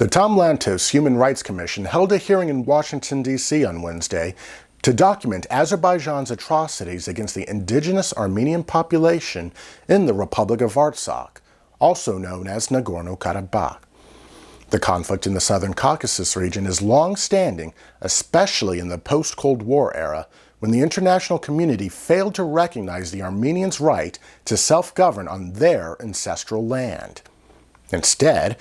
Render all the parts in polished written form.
The Tom Lantos Human Rights Commission held a hearing in Washington, D.C. on Wednesday to document Azerbaijan's atrocities against the indigenous Armenian population in the Republic of Artsakh, also known as Nagorno-Karabakh. The conflict in the Southern Caucasus region is long-standing, especially in the post-Cold War era, when the international community failed to recognize the Armenians' right to self-govern on their ancestral land. Instead,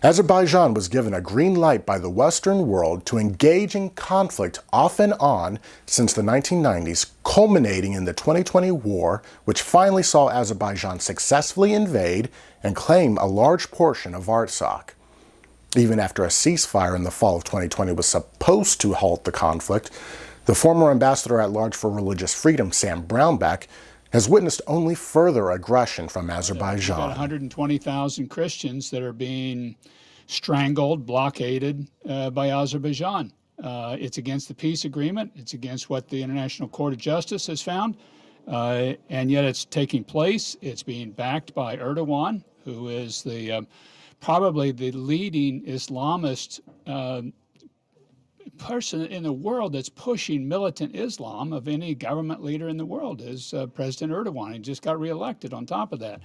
Azerbaijan was given a green light by the Western world to engage in conflict off and on since the 1990s, culminating in the 2020 war, which finally saw Azerbaijan successfully invade and claim a large portion of Artsakh. Even after a ceasefire in the fall of 2020 was supposed to halt the conflict, the former ambassador at large for religious freedom, Sam Brownback, has witnessed only further aggression from Azerbaijan. We've got 120,000 Christians that are being strangled, blockaded by Azerbaijan. It's against the peace agreement. It's against what the International Court of Justice has found. And yet it's taking place. It's being backed by Erdogan, who is the probably the leading Islamist person in the world that's pushing militant Islam of any government leader in the world is President Erdogan. He just got reelected on top of that.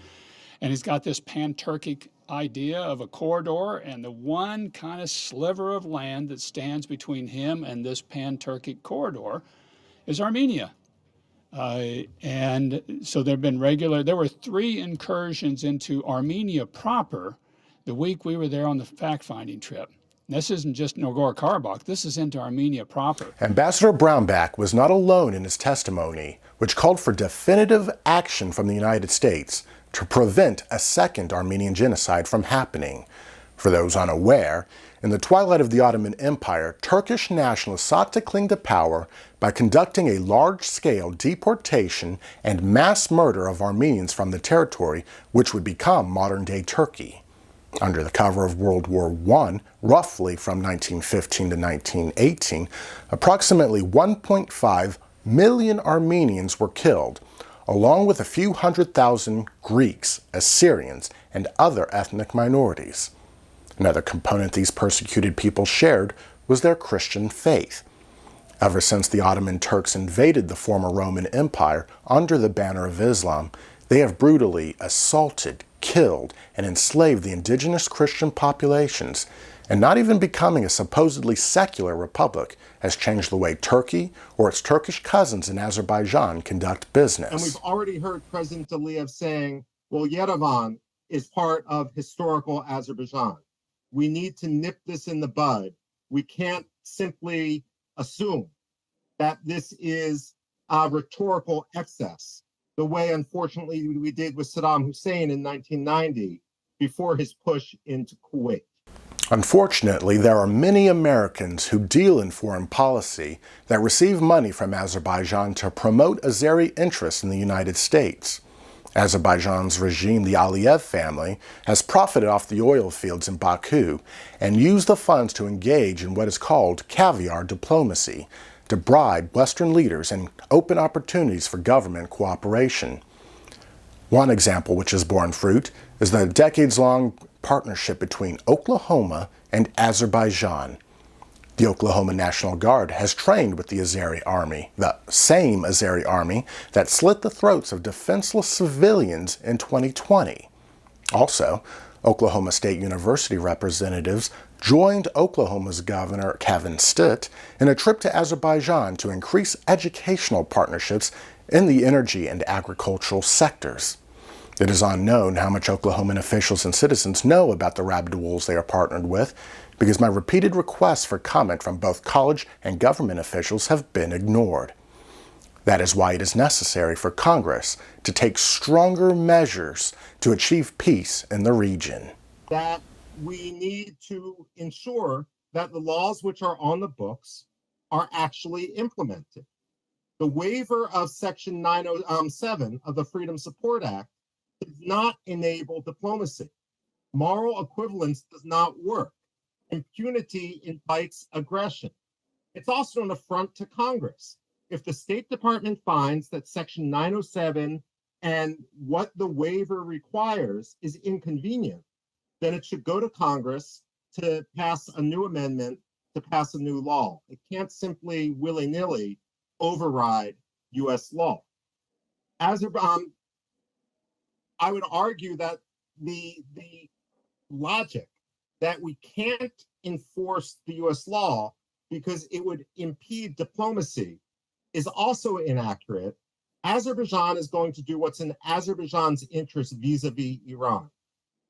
And he's got this pan-Turkic idea of a corridor, and the one kind of sliver of land that stands between him and this pan-Turkic corridor is Armenia. And so there were 3 incursions into Armenia proper the week we were there on the fact-finding trip. This isn't just Nagorno-Karabakh, this is into Armenia proper. Ambassador Brownback was not alone in his testimony, which called for definitive action from the United States to prevent a second Armenian genocide from happening. For those unaware, in the twilight of the Ottoman Empire, Turkish nationalists sought to cling to power by conducting a large-scale deportation and mass murder of Armenians from the territory, which would become modern-day Turkey. Under the cover of World War I, roughly from 1915 to 1918, approximately 1.5 million Armenians were killed, along with a few 100,000 Greeks, Assyrians, and other ethnic minorities. Another component these persecuted people shared was their Christian faith. Ever since the Ottoman Turks invaded the former Roman Empire under the banner of Islam, they have brutally assaulted, killed, and enslaved the indigenous Christian populations, and not even becoming a supposedly secular republic has changed the way Turkey or its Turkish cousins in Azerbaijan conduct business. And we've already heard President Aliyev saying, well, Yerevan is part of historical Azerbaijan. We need to nip this in the bud. We can't simply assume that this is a rhetorical excess, the way, unfortunately, we did with Saddam Hussein in 1990 before his push into Kuwait. Unfortunately, there are many Americans who deal in foreign policy that receive money from Azerbaijan to promote Azeri interests in the United States. Azerbaijan's regime, the Aliyev family, has profited off the oil fields in Baku and used the funds to engage in what is called caviar diplomacy, to bribe Western leaders and open opportunities for government cooperation. One example which has borne fruit is the decades-long partnership between Oklahoma and Azerbaijan. The Oklahoma National Guard has trained with the Azeri Army, the same Azeri Army that slit the throats of defenseless civilians in 2020. Also, Oklahoma State University representatives joined Oklahoma's Governor Kevin Stitt in a trip to Azerbaijan to increase educational partnerships in the energy and agricultural sectors. It is unknown how much Oklahoman officials and citizens know about the rabid wolves they are partnered with, because my repeated requests for comment from both college and government officials have been ignored. That is why it is necessary for Congress to take stronger measures to achieve peace in the region. That we need to ensure that the laws which are on the books are actually implemented. The waiver of Section 907 of the Freedom Support Act does not enable diplomacy. Moral equivalence does not work. Impunity invites aggression. It's also an affront to Congress. If the State Department finds that Section 907 and what the waiver requires is inconvenient, then it should go to Congress to pass a new amendment, to pass a new law. It can't simply willy-nilly override US law. I would argue that the logic that we can't enforce the US law because it would impede diplomacy is also inaccurate. Azerbaijan is going to do what's in Azerbaijan's interest vis-a-vis Iran.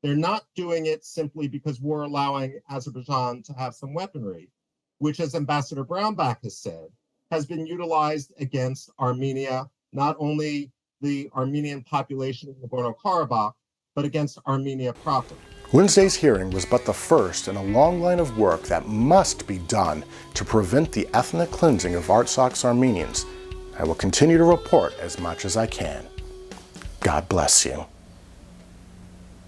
They're not doing it simply because we're allowing Azerbaijan to have some weaponry, which, as Ambassador Brownback has said, has been utilized against Armenia, not only the Armenian population in Nagorno-Karabakh, but against Armenia proper. Wednesday's hearing was but the first in a long line of work that must be done to prevent the ethnic cleansing of Artsak's Armenians. I will continue to report as much as I can. God bless you.